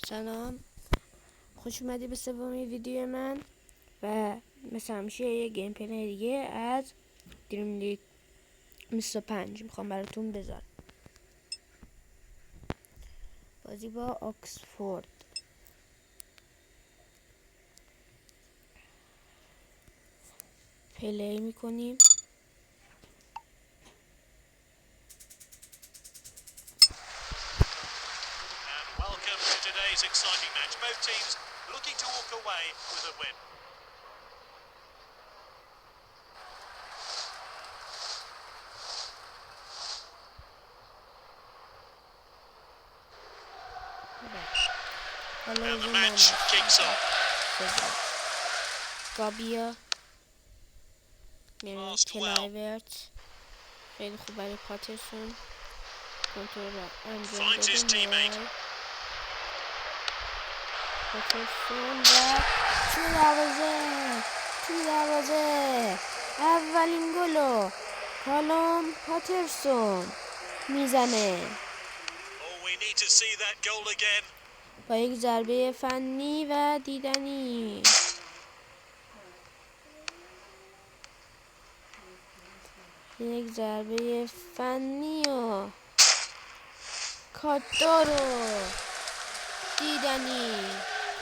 سلام، خوش اومدی به سومین ویدیو من و مثل همیشه یه گیم پلی دیگه از دریم لیگ 25 میخوام براتون بذارم. بازی با آکسفورد. پلی میکنیم. Welcome to today's exciting match. Both teams looking to walk away with a win. And the match kicks off. گابیا میره Fast well. کلایورت، خیلی خوب برای پاترسون کنترل رو انجام Finds his داده. teammate. پاترسون و تو دروازه اولین گلو کالوم پاترسون میزنه Oh, we need to see that goal again. با یک ضربه فنی و دیدنی. یک ضربه فنی و کاتدار و دیدنی.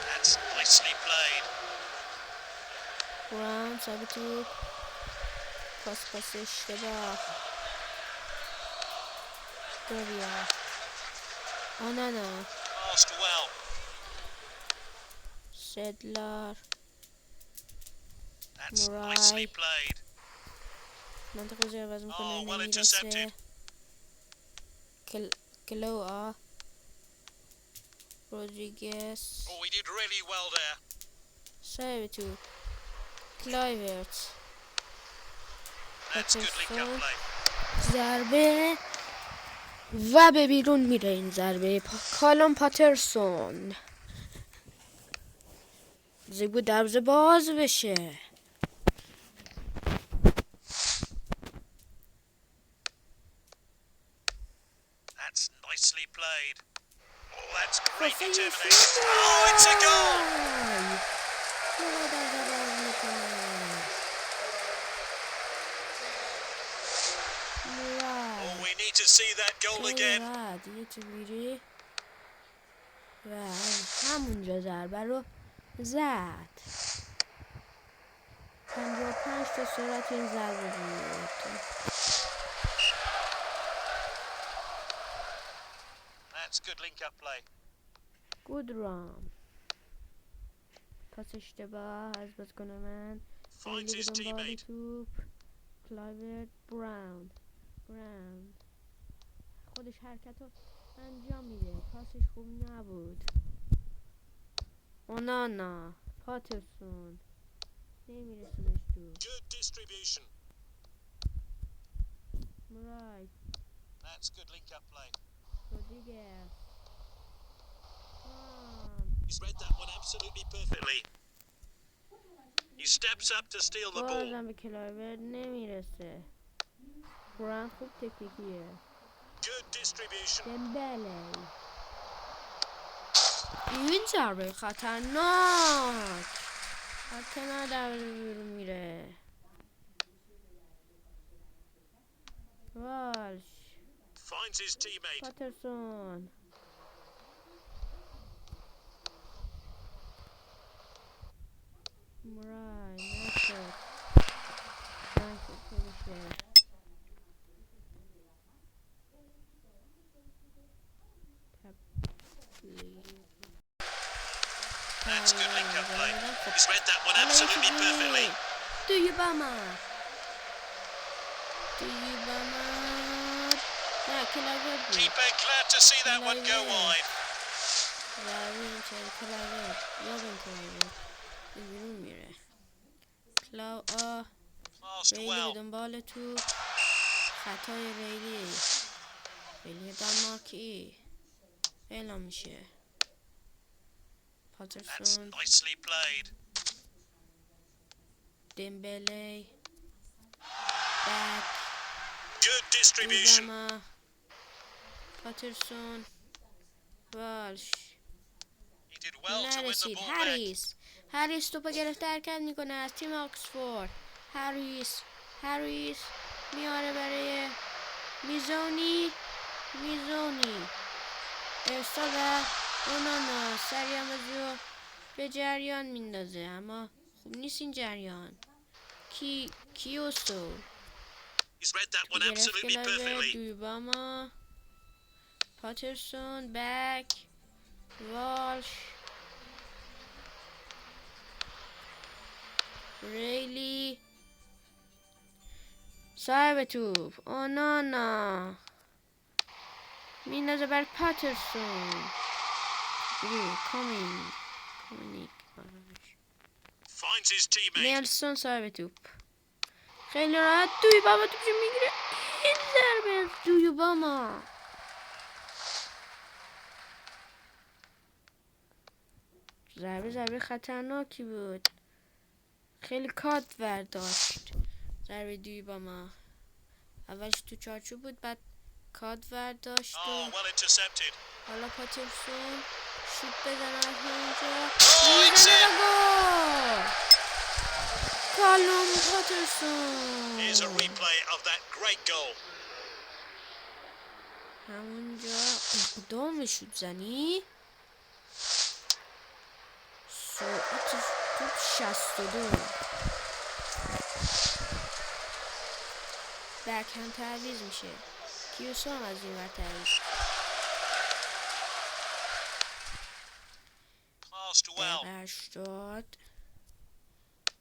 That's nicely played. براون سابی توپ، پاس اشتباه. گابیا آنانا Passed well. سدلار That's Murai. nicely played. منطقه زیر وزن Oh, کنه well نمیرسه. intercepted. کلوآ رودریگز Oh, he did really well there. سابی توپ کلایورت That's good link-up پاترسون play. ضربه و به بیرون میره این ضربه. کالوم پاترسون زیبو دروازه باز بشه. That's nicely played. Oh, that's great determination. Oh, it's a goal. Oh, we need to see that goal again. دیگه تو میری و همونجا ضربه رو زد. 55 تا سرعت این ضربه بود. That's good link-up play. گودرام پاس اشتباه از بازیکن من. Finds his دنبال teammate. توپ کلایورت براون خودش حرکت رو انجام میده. پاسش خوب نبود. اونانا پاترسون نمیرسونش تو. Good distribution. مرای That's good link-up play. رودریگز He's read that one absolutely perfectly. He steps up to steal the ball. بازم به کلایورت نمیرسه. براون خوب تکنیکیه. Good distribution. دمبله این ضربه خطرناک. حتی نداره بیرون میره. والش Finds his teammate. پاترسون مرای نشد نمیشه. That's good link-up play. He's read that one absolutely perfectly. توی بما نه کلاورت بود. Keeper glad to see that one go wide. بیرون میره. کلاو Passed ریلی به well. دنبال تو. خطای ریلی دانمارکی اعلام میشه. That's پاترسون nicely played. دمبله بک Good distribution. پاترسون والش did well to win the نرسید. ball back. هریس توپو گرفته حرکت میکنه از تیم آکسفورد. هریس میاره برای میزونی ارسال و اونانا سریع بازیو به جریان میندازه، اما خوب نیست این جریان. کیوسو He's read that one گرفت absolutely کلاوه perfectly. دویباما پاترسون بک والش ریلی صاحب توپ اونانا میندازه بر پاترسون. کامینیک Finds his teammate. نیلسون صاحب توپ خیلی راحت دویباما توپشو میگیره. این ضربه از دویباما. ضربه خطرناکی بود. خیلی کات برداشت ضربه دویباما. اولش تو چارچوب بود، بعد کات برداشت Oh, و well intercepted. حالا پاترسون شوت بزنه از اونجا Oh, it's میزنه in. و گل. کالوم پاترسون Here's a replay of that great goal. همونجا اقدام شوت زنی. سرعت توپ 62. بکهم تعویض میشه. کیوسو هم از این ور تعویض. Passed well. دقیقه 80.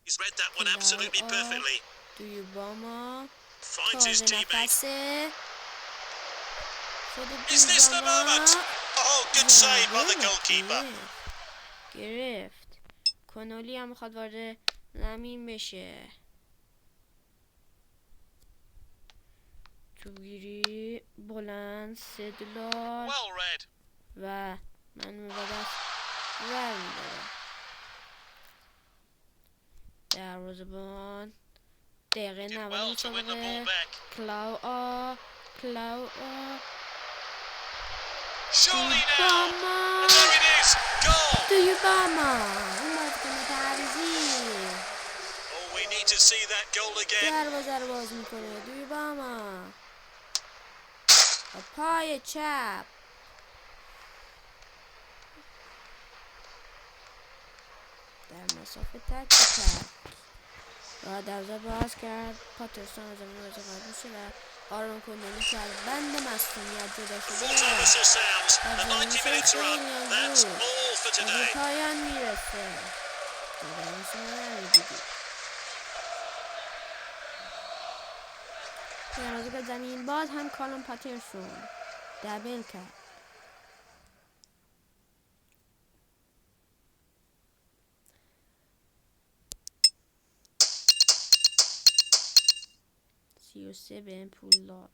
He's read that one absolutely perfectly. دویباما Finds his تازه teammate. نفسه خود Is this the moment? دویباما Oh, good save by the goalkeeper. گرفت. کنولی هم میخواد وارد زمین بشه. توگیری بلند سدلار Well read. و من میبادم ور میدارم. دروازه‌بان دقیقه Did 90 well to win the ball مسابقه. back. کلاو Surely now. دویباما And there it is. Goal. دویباما این بازیکن تعویضی Oh, we need to see that goal again. دروازه رو باز میکنه. دویباما با پای چپ در مسافه تک کرد و دروازه باز کرد. پاترسون از زمین وارد میشه و آرون کنولی که از بند مصونیت جدا شده What whistle sounds. از A 90 زمین minutes run. That's زود all for به today. پایان میرسه. پیرازی به زمین باز هم کالوم پاترسون دبل کرد. سی به این پول داد.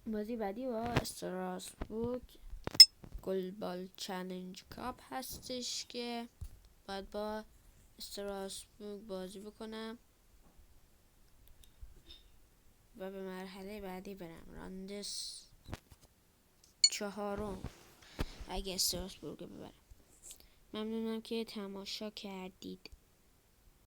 بازی بعدی با استراسبورگ گلبال چالنج کاپ هستش که باید با استراسبورگ بازی بکنم و به مرحله بعدی برم. راندس 4 اگه استراسبورگ ببرم. ممنونم که تماشا کردید.